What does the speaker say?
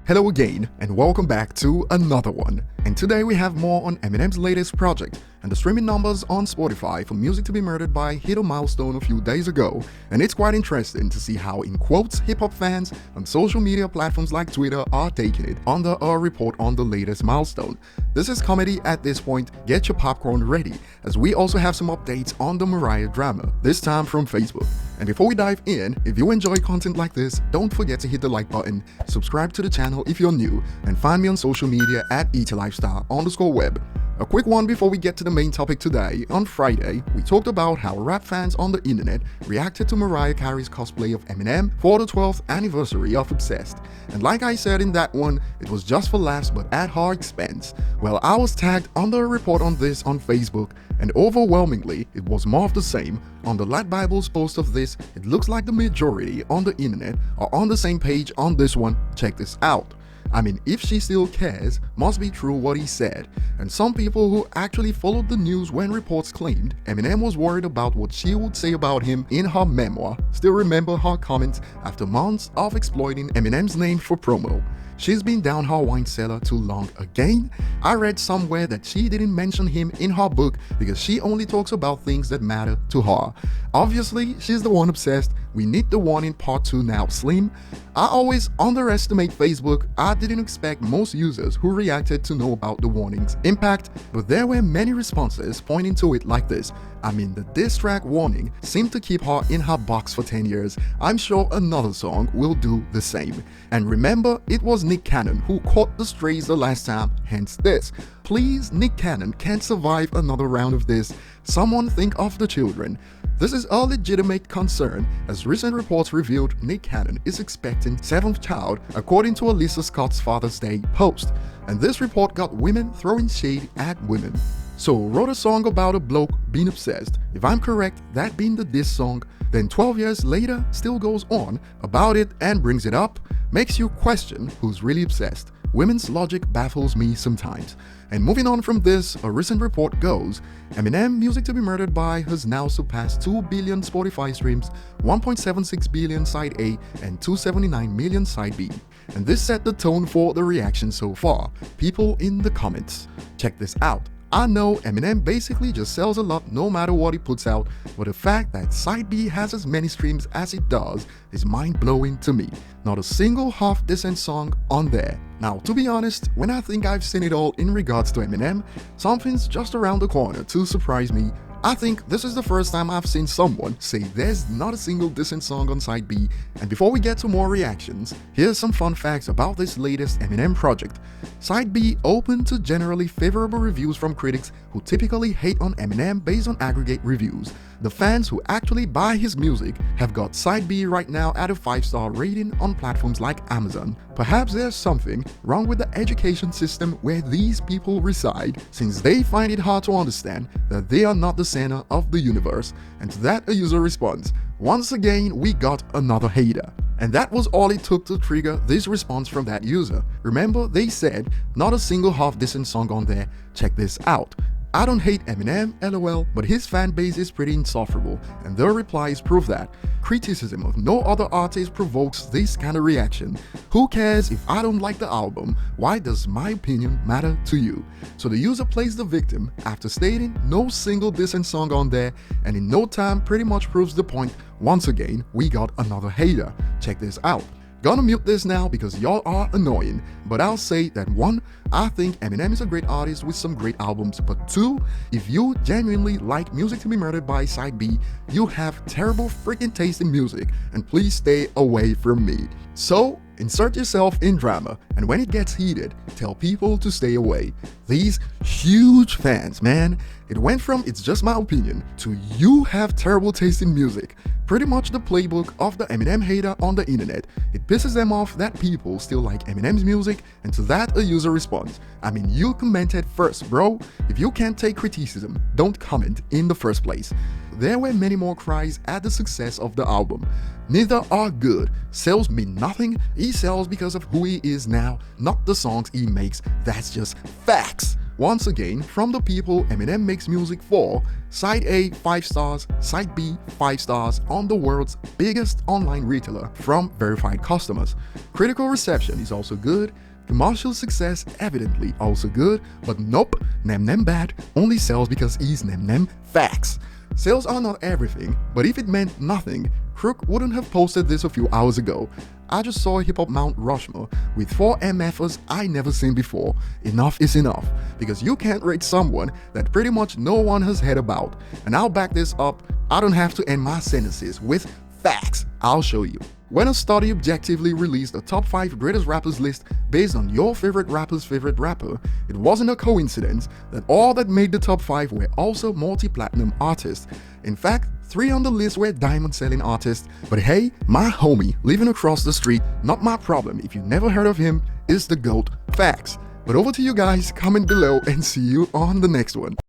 Hello again, and welcome back to another one. And today we have more on Eminem's latest project, and the streaming numbers on Spotify for Music to be Murdered by hit a milestone a few days ago, and it's quite interesting to see how, in quotes, hip-hop fans on social media platforms like Twitter are taking it under a report on the latest milestone. This is comedy at this point, get your popcorn ready, as we also have some updates on the Mariah drama, this time from Facebook. And before we dive in, if you enjoy content like this, don't forget to hit the like button, subscribe to the channel if you're new, and find me on social media at ETLifestyle_web. A quick one before we get to the main topic today. On Friday, we talked about how rap fans on the internet reacted to Mariah Carey's cosplay of Eminem for the 12th anniversary of Obsessed. And like I said in that one, it was just for laughs but at her expense. Well, I was tagged under a report on this on Facebook, and overwhelmingly, it was more of the same. On the Lat Bible's post of this, it looks like the majority on the internet are on the same page on this one. Check this out. I mean, if she still cares, must be true what he said. And some people who actually followed the news when reports claimed Eminem was worried about what she would say about him in her memoir still remember her comments after months of exploiting Eminem's name for promo. She's been down her wine cellar too long again. I read somewhere that she didn't mention him in her book because she only talks about things that matter to her. Obviously, she's the one obsessed. We need the one in part 2 now, Slim. I always underestimate Facebook. I didn't expect most users who reacted to know about the warning's impact, but there were many responses pointing to it like this. I mean, the diss track warning seemed to keep her in her box for 10 years. I'm sure another song will do the same. And remember, it was Nick Cannon who caught the strays the last time, hence this. Please, Nick Cannon can't survive another round of this. Someone think of the children. This is a legitimate concern, as recent reports revealed Nick Cannon is expecting 7th child, according to Alyssa Scott's Father's Day post. And this report got women throwing shade at women. So wrote a song about a bloke being obsessed. If I'm correct, that being the diss song, then 12 years later still goes on about it and brings it up, makes you question who's really obsessed. Women's logic baffles me sometimes. And moving on from this, a recent report goes, Eminem Music to be Murdered by has now surpassed 2 billion Spotify streams, 1.76 billion side A, and 279 million side B. And this set the tone for the reaction so far. People in the comments. Check this out. I know Eminem basically just sells a lot no matter what he puts out, but the fact that Side B has as many streams as it does is mind-blowing to me. Not a single half-decent song on there. Now, to be honest, when I think I've seen it all in regards to Eminem, something's just around the corner to surprise me. I think this is the first time I've seen someone say there's not a single decent song on Side B. And before we get to more reactions, here's some fun facts about this latest Eminem project. Side B opened to generally favorable reviews from critics who typically hate on Eminem based on aggregate reviews. The fans who actually buy his music have got Side B right now at a 5-star rating on platforms like Amazon. Perhaps there's something wrong with the education system where these people reside, since they find it hard to understand that they are not the center of the universe. And to that a user responds, once again we got another hater. And that was all it took to trigger this response from that user. Remember, they said, not a single half-decent song on there. Check this out. I don't hate Eminem, lol, but his fan base is pretty insufferable, and their replies prove that. Criticism of no other artist provokes this kind of reaction. Who cares if I don't like the album? Why does my opinion matter to you? So the user plays the victim after stating no single decent song on there, and in no time pretty much proves the point. Once again, we got another hater. Check this out. Gonna mute this now because y'all are annoying, but I'll say that 1, I think Eminem is a great artist with some great albums, but 2, if you genuinely like Music to be Murdered by Side B, you have terrible freaking taste in music, and please stay away from me. So, insert yourself in drama, and when it gets heated, tell people to stay away. These huge fans, man. It went from it's just my opinion to you have terrible taste in music. Pretty much the playbook of the Eminem hater on the internet. It pisses them off that people still like Eminem's music, and to that a user responds, I mean, you commented first, bro. If you can't take criticism, don't comment in the first place. There were many more cries at the success of the album. Neither are good. Sales mean nothing. He sells because of who he is now, not the songs he makes. That's just facts. Once again, from the people Eminem makes music for, Side A 5 stars, Side B 5 stars on the world's biggest online retailer from verified customers. Critical reception is also good, commercial success evidently also good, but nope, Nem bad, only sells because he's Nem. Facts. Sales are not everything, but if it meant nothing, Crook wouldn't have posted this a few hours ago. I just saw a hip-hop Mount Rushmore with 4 MFers I never seen before. Enough is enough, because you can't rate someone that pretty much no one has heard about. And I'll back this up, I don't have to end my sentences with facts, I'll show you. When a study objectively released a top 5 greatest rappers list based on your favorite rapper's favorite rapper, it wasn't a coincidence that all that made the top 5 were also multi-platinum artists. In fact, 3 on the list were diamond-selling artists, but hey, my homie living across the street, not my problem if you never heard of him, is the GOAT. Facts. But over to you guys, comment below and see you on the next one.